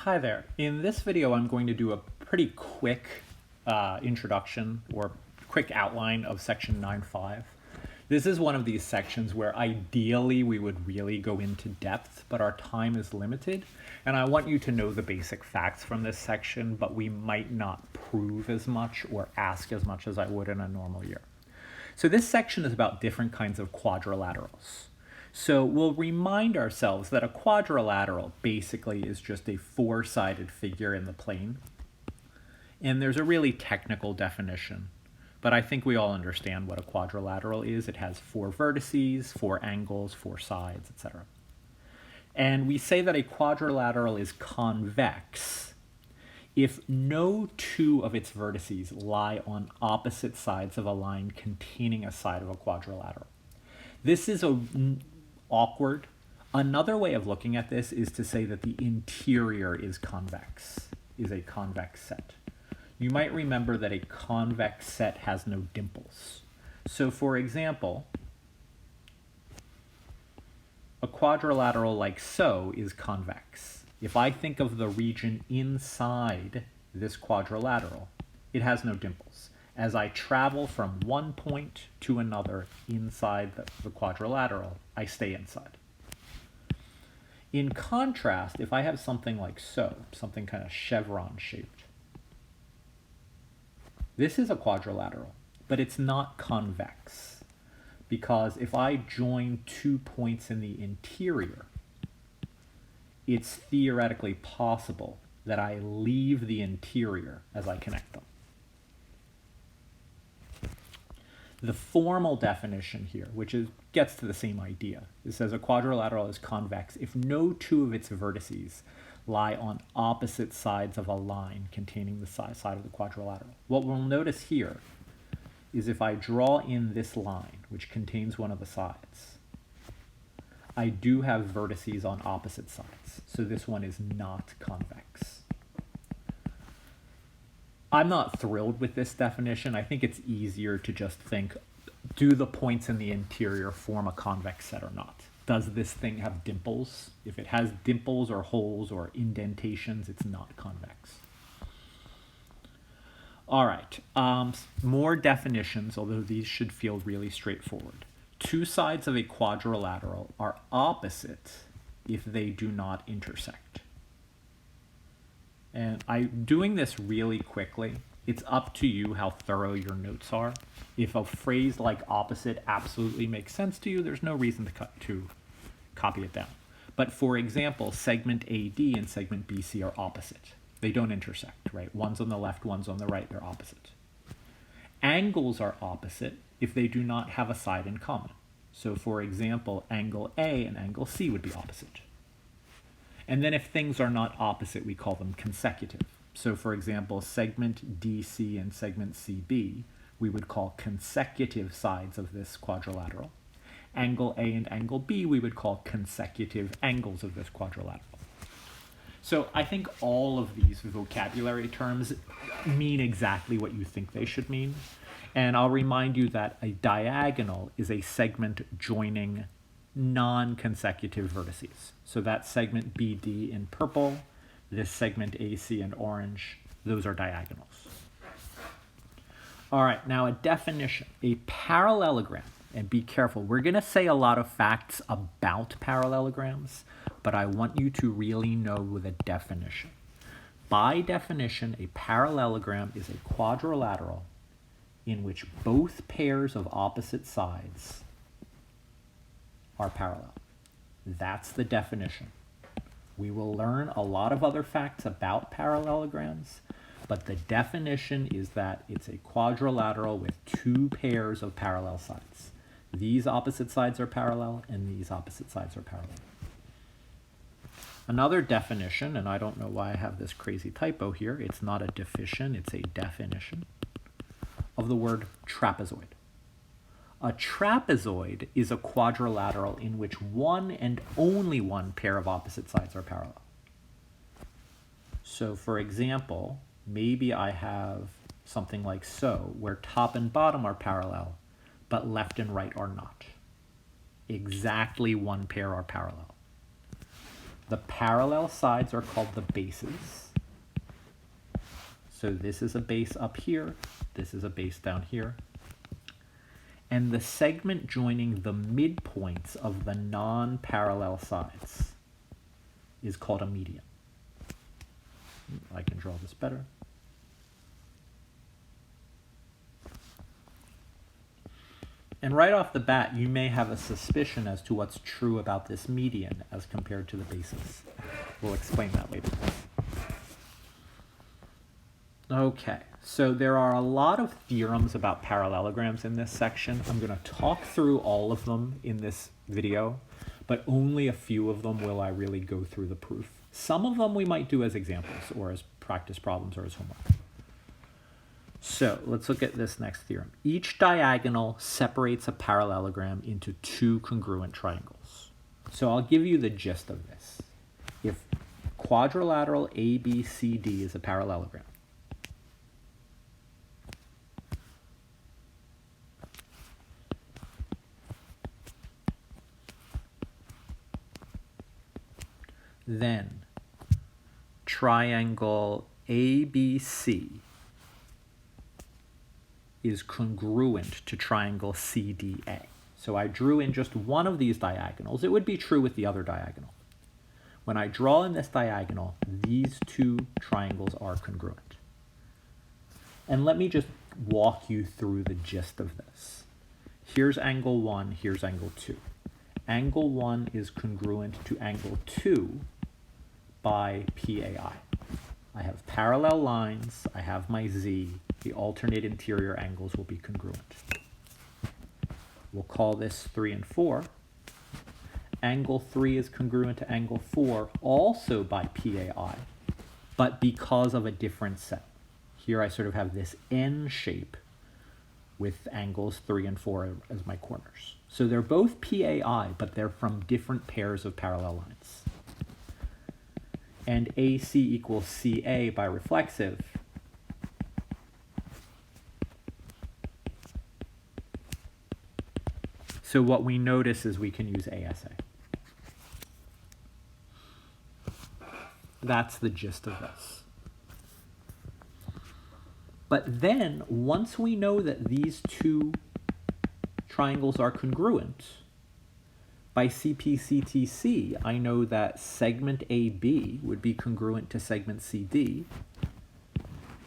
Hi there. In this video, I'm going to do a pretty quick introduction or quick outline of section 9.5. This is one of these sections where ideally we would really go into depth, but our time is limited. And I want you to know the basic facts from this section, but we might not prove as much or ask as much as I would in a normal year. So this section is about different kinds of quadrilaterals. So we'll remind ourselves that a quadrilateral basically is just a four-sided figure in the plane. And there's a really technical definition, but I think we all understand what a quadrilateral is. It has four vertices, four angles, four sides, etc. And we say that a quadrilateral is convex if no two of its vertices lie on opposite sides of a line containing a side of a quadrilateral. This is awkward. Another way of looking at this is to say that the interior is convex, is a convex set. You might remember that a convex set has no dimples. So for example, a quadrilateral like so is convex. If I think of the region inside this quadrilateral, it has no dimples. As I travel from one point to another inside the quadrilateral, I stay inside. In contrast, if I have something like so, something kind of chevron shaped, this is a quadrilateral, but it's not convex, because if I join 2 points in the interior, it's theoretically possible that I leave the interior as I connect them. The formal definition here, which gets to the same idea, it says a quadrilateral is convex if no two of its vertices lie on opposite sides of a line containing the side of the quadrilateral. What we'll notice here is if I draw in this line, which contains one of the sides, I do have vertices on opposite sides, so this one is not convex. I'm not thrilled with this definition. I think it's easier to just think, do the points in the interior form a convex set or not? Does this thing have dimples? If it has dimples or holes or indentations, it's not convex. All right, more definitions, although these should feel really straightforward. Two sides of a quadrilateral are opposite if they do not intersect. And I'm doing this really quickly. It's up to you how thorough your notes are. If a phrase like opposite absolutely makes sense to you, there's no reason to copy it down. But for example, segment AD and segment BC are opposite. They don't intersect, right? One's on the left, one's on the right, they're opposite. Angles are opposite if they do not have a side in common. So for example, angle A and angle C would be opposite. And then if things are not opposite, we call them consecutive. So for example, segment DC and segment CB, we would call consecutive sides of this quadrilateral. Angle A and angle B, we would call consecutive angles of this quadrilateral. So I think all of these vocabulary terms mean exactly what you think they should mean. And I'll remind you that a diagonal is a segment joining non-consecutive vertices. So that segment BD in purple, this segment AC in orange, those are diagonals. All right, now a definition, a parallelogram, and be careful, we're gonna say a lot of facts about parallelograms, but I want you to really know the definition. By definition, a parallelogram is a quadrilateral in which both pairs of opposite sides are parallel. That's the definition. We will learn a lot of other facts about parallelograms, but the definition is that it's a quadrilateral with two pairs of parallel sides. These opposite sides are parallel, and these opposite sides are parallel. Another definition, and I don't know why I have this crazy typo here, it's not a deficient, it's a definition, of the word trapezoid. A trapezoid is a quadrilateral in which one and only one pair of opposite sides are parallel. So for example, maybe I have something like so, where top and bottom are parallel, but left and right are not. Exactly one pair are parallel. The parallel sides are called the bases. So this is a base up here, this is a base down here. And the segment joining the midpoints of the non-parallel sides is called a median. I can draw this better. And right off the bat, you may have a suspicion as to what's true about this median as compared to the basis. We'll explain that later. Okay, so there are a lot of theorems about parallelograms in this section. I'm going to talk through all of them in this video, but only a few of them will I really go through the proof. Some of them we might do as examples or as practice problems or as homework. So let's look at this next theorem. Each diagonal separates a parallelogram into two congruent triangles. So I'll give you the gist of this. If quadrilateral ABCD is a parallelogram, then triangle ABC is congruent to triangle CDA. So I drew in just one of these diagonals. It would be true with the other diagonal. When I draw in this diagonal, these two triangles are congruent. And let me just walk you through the gist of this. Here's angle 1, here's angle 2. Angle 1 is congruent to angle 2 by PAI. I have parallel lines, I have my Z, the alternate interior angles will be congruent. We'll call this 3 and 4. Angle 3 is congruent to angle 4 also by PAI, but because of a different set. Here I sort of have this N shape with angles 3 and 4 as my corners. So they're both PAI, but they're from different pairs of parallel lines. And AC equals CA by reflexive so what we notice is we can use ASA. That's the gist of this. But then, once we know that these two triangles are congruent, by CP/CTC, I know that segment AB would be congruent to segment CD,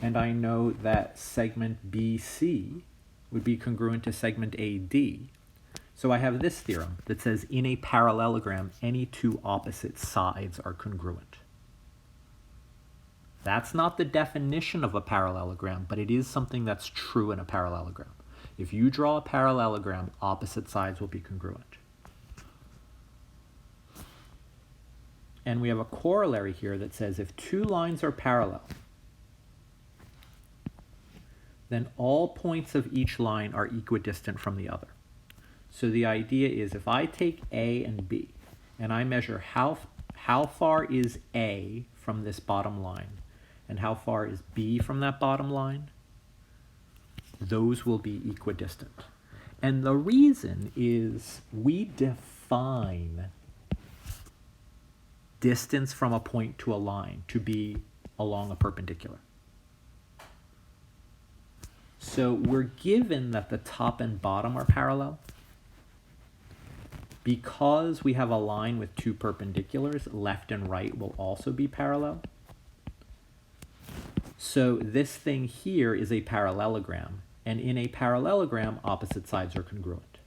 and I know that segment BC would be congruent to segment AD. So I have this theorem that says in a parallelogram, any two opposite sides are congruent. That's not the definition of a parallelogram, but it is something that's true in a parallelogram. If you draw a parallelogram, opposite sides will be congruent. And we have a corollary here that says if two lines are parallel, then all points of each line are equidistant from the other. So the idea is if I take A and B, and I measure how far is A from this bottom line, and how far is B from that bottom line, those will be equidistant. And the reason is we define distance from a point to a line to be along a perpendicular. So we're given that the top and bottom are parallel. Because we have a line with two perpendiculars, left and right will also be parallel. So this thing here is a parallelogram, and in a parallelogram, opposite sides are congruent.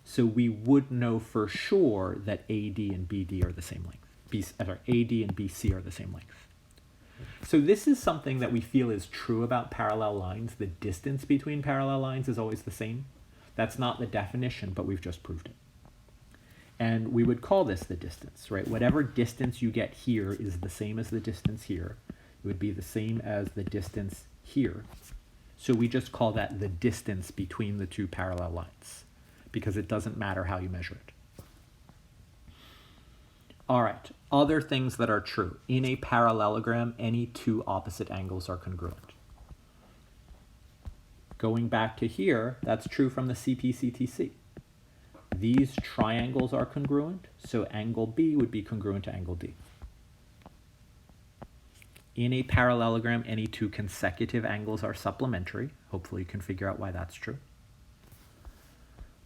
So we would know for sure that AD and BD are the same length. AD and BC are the same length. So this is something that we feel is true about parallel lines. The distance between parallel lines is always the same. That's not the definition, but we've just proved it. And we would call this the distance, right? Whatever distance you get here is the same as the distance here. It would be the same as the distance here. So we just call that the distance between the two parallel lines, because it doesn't matter how you measure it. All right, other things that are true. In a parallelogram, any two opposite angles are congruent. Going back to here, that's true from the CP/CTC. These triangles are congruent, so angle B would be congruent to angle D. In a parallelogram, any two consecutive angles are supplementary. Hopefully you can figure out why that's true.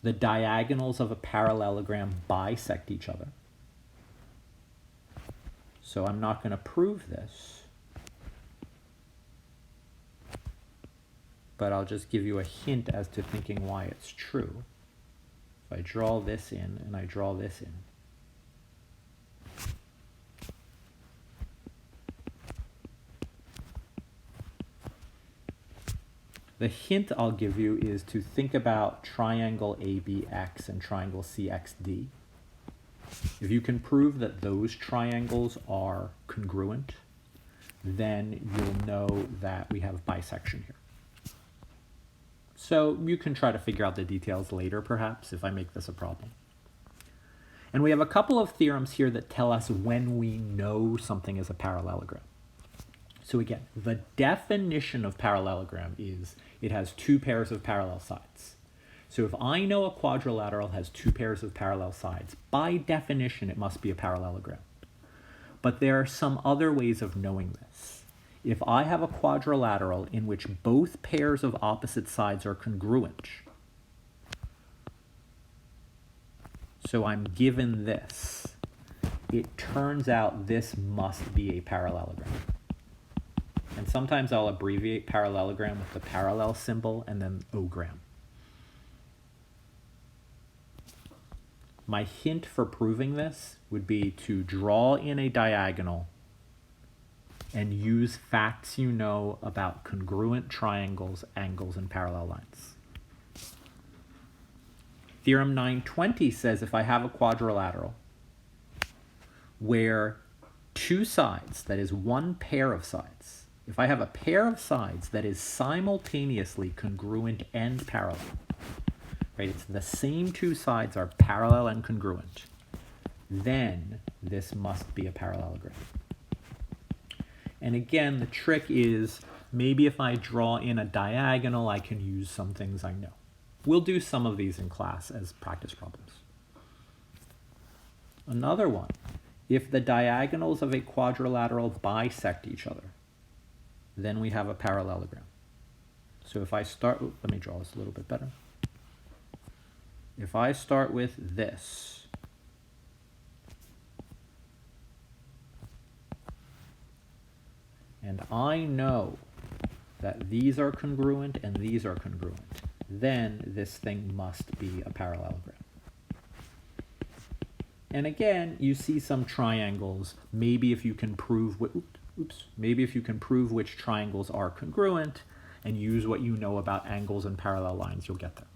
The diagonals of a parallelogram bisect each other. So I'm not going to prove this, but I'll just give you a hint as to thinking why it's true. If I draw this in and I draw this in, the hint I'll give you is to think about triangle ABX and triangle CXD. If you can prove that those triangles are congruent, then you'll know that we have bisection here. So you can try to figure out the details later, perhaps, if I make this a problem. And we have a couple of theorems here that tell us when we know something is a parallelogram. So again, the definition of parallelogram is it has two pairs of parallel sides. So if I know a quadrilateral has two pairs of parallel sides, by definition it must be a parallelogram. But there are some other ways of knowing this. If I have a quadrilateral in which both pairs of opposite sides are congruent, so I'm given this, it turns out this must be a parallelogram. And sometimes I'll abbreviate parallelogram with the parallel symbol and then ogram. My hint for proving this would be to draw in a diagonal and use facts you know about congruent triangles, angles, and parallel lines. Theorem 920 says if I have a quadrilateral where two sides, that is one pair of sides, if I have a pair of sides that is simultaneously congruent and parallel, right, it's the same two sides are parallel and congruent, then this must be a parallelogram. And again, the trick is maybe if I draw in a diagonal, I can use some things I know. We'll do some of these in class as practice problems. Another one, if the diagonals of a quadrilateral bisect each other, then we have a parallelogram. So if I start, let me draw this a little bit better. If I start with this, and I know that these are congruent and these are congruent, then this thing must be a parallelogram. And again, you see some triangles. Maybe if you can prove maybe if you can prove which triangles are congruent and use what you know about angles and parallel lines, you'll get there.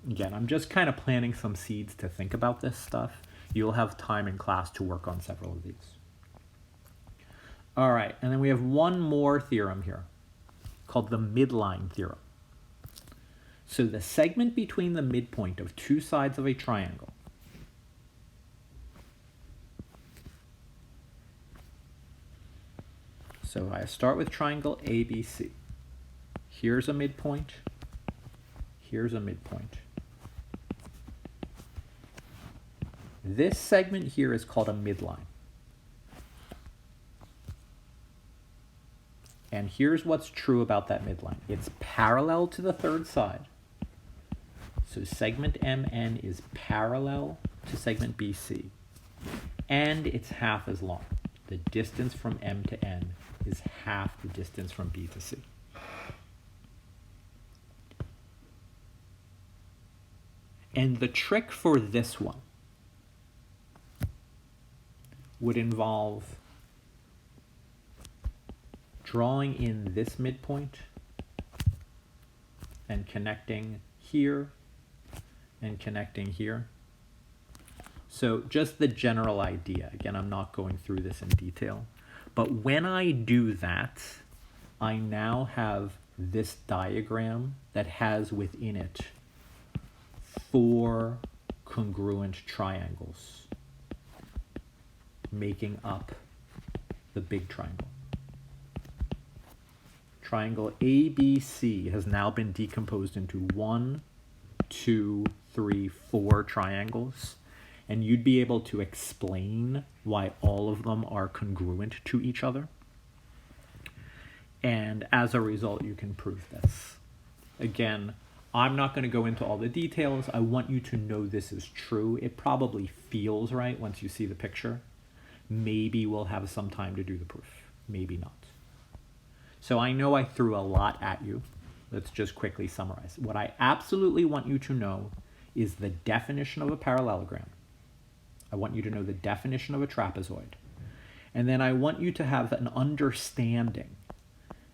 Again, I'm just kind of planting some seeds to think about this stuff. You'll have time in class to work on several of these. All right, and then we have one more theorem here called the midline theorem. So the segment between the midpoint of two sides of a triangle So I start with triangle ABC. Here's a midpoint. Here's a midpoint. This segment here is called a midline. And here's what's true about that midline. It's parallel to the third side. So segment MN is parallel to segment BC. And it's half as long. The distance from M to N is half the distance from B to C. And the trick for this one would involve drawing in this midpoint and connecting here and connecting here. So just the general idea. Again, I'm not going through this in detail. But when I do that, I now have this diagram that has within it 4 congruent triangles making up the big triangle. Triangle ABC has now been decomposed into 1, 2, 3, 4 triangles, and you'd be able to explain why all of them are congruent to each other. And as a result, you can prove this. Again, I'm not going to go into all the details. I want you to know this is true. It probably feels right once you see the picture. Maybe we'll have some time to do the proof. Maybe not. So I know I threw a lot at you. Let's just quickly summarize. What I absolutely want you to know is the definition of a parallelogram. I want you to know the definition of a trapezoid. And then I want you to have an understanding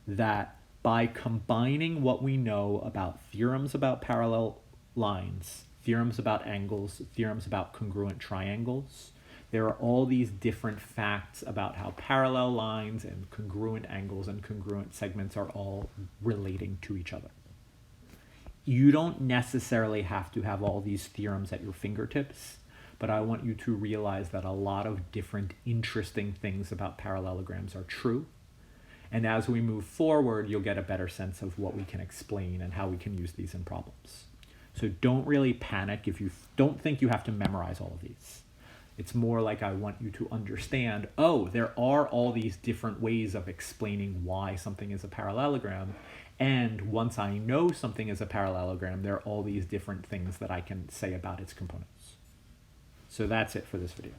that by combining what we know about theorems about parallel lines, theorems about angles, theorems about congruent triangles, there are all these different facts about how parallel lines and congruent angles and congruent segments are all relating to each other. You don't necessarily have to have all these theorems at your fingertips, but I want you to realize that a lot of different interesting things about parallelograms are true. And as we move forward, you'll get a better sense of what we can explain and how we can use these in problems. So don't really panic if you don't think you have to memorize all of these. It's more like I want you to understand, oh, there are all these different ways of explaining why something is a parallelogram. And once I know something is a parallelogram, there are all these different things that I can say about its components. So that's it for this video.